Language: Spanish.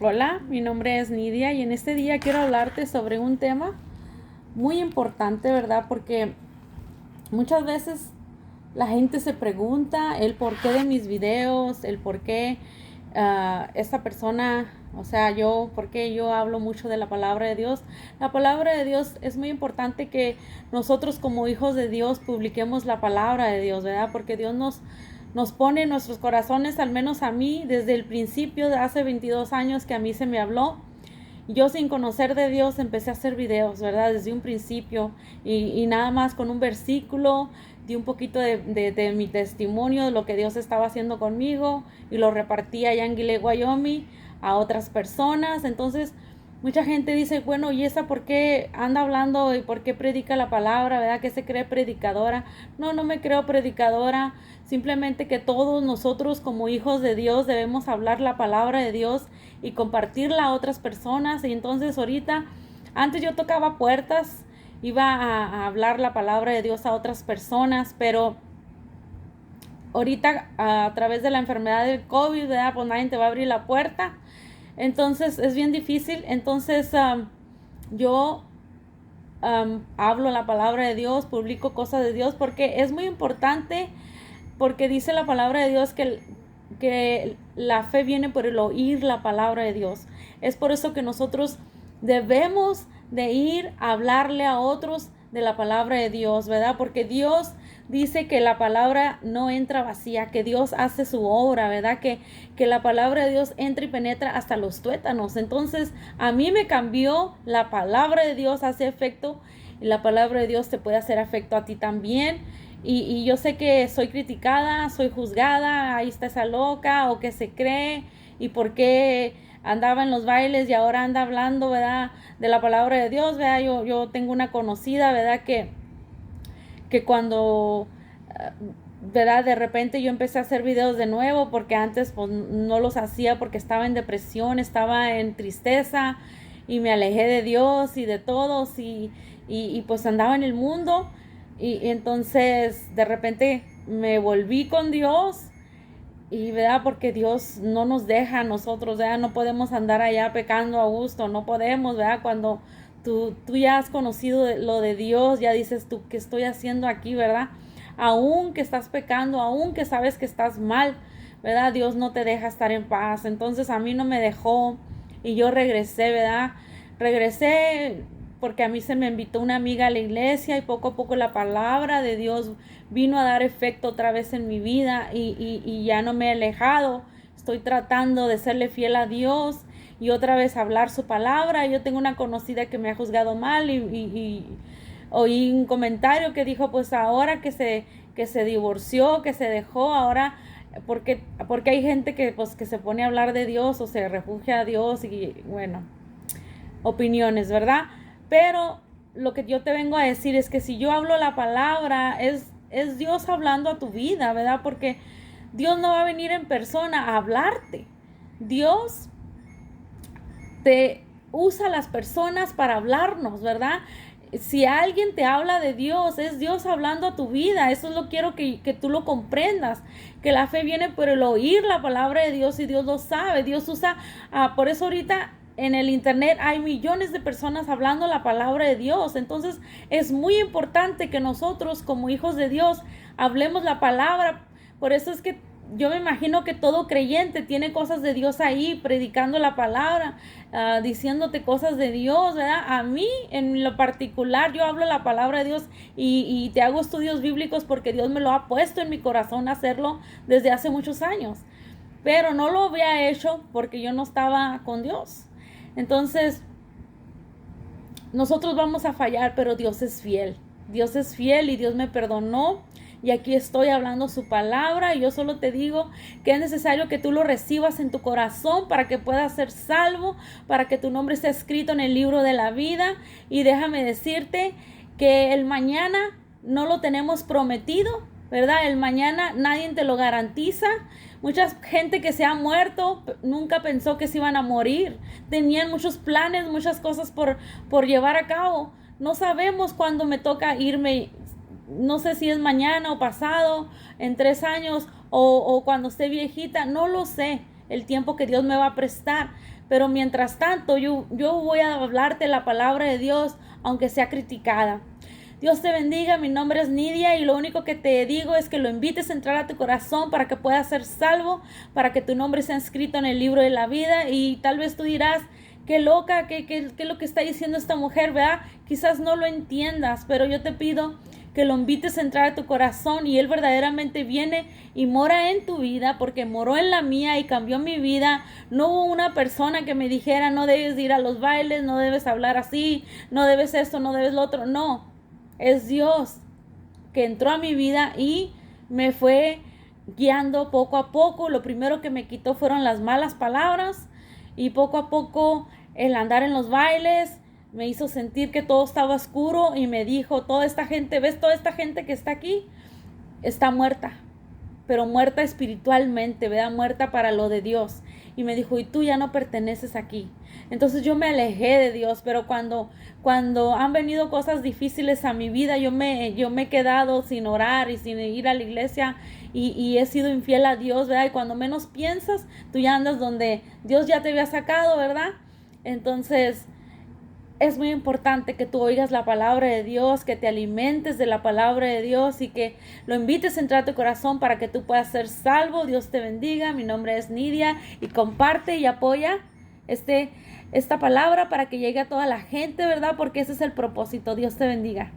Hola, mi nombre es Nidia y en este día quiero hablarte sobre un tema muy importante, ¿verdad? Porque muchas veces la gente se pregunta el porqué de mis videos, el por qué esta persona, o sea, por qué yo hablo mucho de la palabra de Dios. La palabra de Dios es muy importante que nosotros como hijos de Dios publiquemos la palabra de Dios, ¿verdad? Porque Dios nos pone en nuestros corazones, al menos a mí, desde el principio de hace 22 años que a mí se me habló. Yo sin conocer de Dios empecé a hacer videos, ¿verdad? Desde un principio y nada más con un versículo, di un poquito de mi testimonio de lo que Dios estaba haciendo conmigo y lo repartí allá en Gillette, Wyoming a otras personas. Entonces mucha gente dice, bueno, ¿y esa por qué anda hablando y por qué predica la palabra, verdad? ¿Que se cree predicadora? No, no me creo predicadora, simplemente que todos nosotros como hijos de Dios debemos hablar la palabra de Dios y compartirla a otras personas. Y entonces ahorita, antes yo tocaba puertas, iba a hablar la palabra de Dios a otras personas, pero ahorita a través de la enfermedad del COVID, ¿verdad? Pues nadie te va a abrir la puerta. Entonces es bien difícil. Entonces yo hablo la palabra de Dios, publico cosas de Dios, porque es muy importante, porque dice la palabra de Dios que la fe viene por el oír la palabra de Dios. Es por eso que nosotros debemos de ir a hablarle a otros de la palabra de Dios, ¿verdad? Porque Dios dice que la palabra no entra vacía, que Dios hace su obra, ¿verdad? Que la palabra de Dios entra y penetra hasta los tuétanos. Entonces, a mí me cambió, la palabra de Dios hace efecto y la palabra de Dios te puede hacer efecto a ti también. Y yo sé que soy criticada, soy juzgada, ahí está esa loca o que se cree y por qué andaba en los bailes y ahora anda hablando, ¿verdad? De la palabra de Dios, ¿verdad? Yo tengo una conocida, ¿verdad? Que cuando, ¿verdad? De repente yo empecé a hacer videos de nuevo porque antes pues no los hacía porque estaba en depresión, estaba en tristeza y me alejé de Dios y de todos y pues andaba en el mundo y entonces de repente me volví con Dios y verdad porque Dios no nos deja a nosotros, ¿verdad? No podemos andar allá pecando a gusto, no podemos, ¿verdad? Cuando tú ya has conocido lo de Dios, ya dices tú, ¿qué estoy haciendo aquí, verdad? Aún que estás pecando, aún que sabes que estás mal, ¿verdad? Dios no te deja estar en paz. Entonces a mí no me dejó y yo regresé, ¿verdad? Regresé porque a mí se me invitó una amiga a la iglesia y poco a poco la palabra de Dios vino a dar efecto otra vez en mi vida y ya no me he alejado. Estoy tratando de serle fiel a Dios y otra vez hablar su palabra. Yo tengo una conocida que me ha juzgado mal y oí un comentario que dijo, pues ahora que se divorció, que se dejó, ahora porque hay gente que pues que se pone a hablar de Dios o se refugia a Dios y bueno, opiniones, ¿verdad? Pero lo que yo te vengo a decir es que si yo hablo la palabra, es Dios hablando a tu vida, ¿verdad? Porque Dios no va a venir en persona a hablarte. Dios te usa a las personas para hablarnos, ¿verdad? Si alguien te habla de Dios, es Dios hablando a tu vida. Eso es lo que quiero que tú lo comprendas, que la fe viene por el oír la palabra de Dios y Dios lo sabe. Dios usa, por eso ahorita en el internet hay millones de personas hablando la palabra de Dios. Entonces es muy importante que nosotros como hijos de Dios hablemos la palabra. Por eso es que yo me imagino que todo creyente tiene cosas de Dios ahí, predicando la palabra, diciéndote cosas de Dios, ¿verdad? A mí, en lo particular, yo hablo la palabra de Dios y te hago estudios bíblicos porque Dios me lo ha puesto en mi corazón hacerlo desde hace muchos años. Pero no lo había hecho porque yo no estaba con Dios. Entonces, nosotros vamos a fallar, pero Dios es fiel. Dios es fiel y Dios me perdonó. Y aquí estoy hablando su palabra y yo solo te digo que es necesario que tú lo recibas en tu corazón para que puedas ser salvo, para que tu nombre esté escrito en el libro de la vida. Y déjame decirte que el mañana no lo tenemos prometido, ¿verdad? El mañana nadie te lo garantiza. Mucha gente que se ha muerto nunca pensó que se iban a morir. Tenían muchos planes, muchas cosas por llevar a cabo. No sabemos cuándo me toca irme. No sé si es mañana o pasado, en 3 años o cuando esté viejita, no lo sé. el tiempo que Dios me va a prestar. Pero mientras tanto, yo voy a hablarte la palabra de Dios, aunque sea criticada. Dios te bendiga, mi nombre es Nidia y lo único que te digo es que lo invites a entrar a tu corazón para que puedas ser salvo, para que tu nombre sea escrito en el libro de la vida. Y tal vez tú dirás, qué loca, qué es lo que está diciendo esta mujer, ¿verdad? Quizás no lo entiendas, pero yo te pido que lo invites a entrar a tu corazón y Él verdaderamente viene y mora en tu vida, porque moró en la mía y cambió mi vida. No hubo una persona que me dijera, no debes ir a los bailes, no debes hablar así, no debes esto, no debes lo otro. No, es Dios que entró a mi vida y me fue guiando poco a poco. Lo primero que me quitó fueron las malas palabras y poco a poco el andar en los bailes me hizo sentir que todo estaba oscuro y me dijo, toda esta gente, ¿ves toda esta gente que está aquí? Está muerta, pero muerta espiritualmente, ¿verdad? Muerta para lo de Dios. Y me dijo, y tú ya no perteneces aquí. Entonces yo me alejé de Dios, pero cuando han venido cosas difíciles a mi vida, yo me he quedado sin orar y sin ir a la iglesia y he sido infiel a Dios, ¿verdad? Y cuando menos piensas, tú ya andas donde Dios ya te había sacado, ¿verdad? Entonces es muy importante que tú oigas la palabra de Dios, que te alimentes de la palabra de Dios y que lo invites a entrar a tu corazón para que tú puedas ser salvo. Dios te bendiga. Mi nombre es Nidia y comparte y apoya esta palabra para que llegue a toda la gente, ¿verdad? Porque ese es el propósito. Dios te bendiga.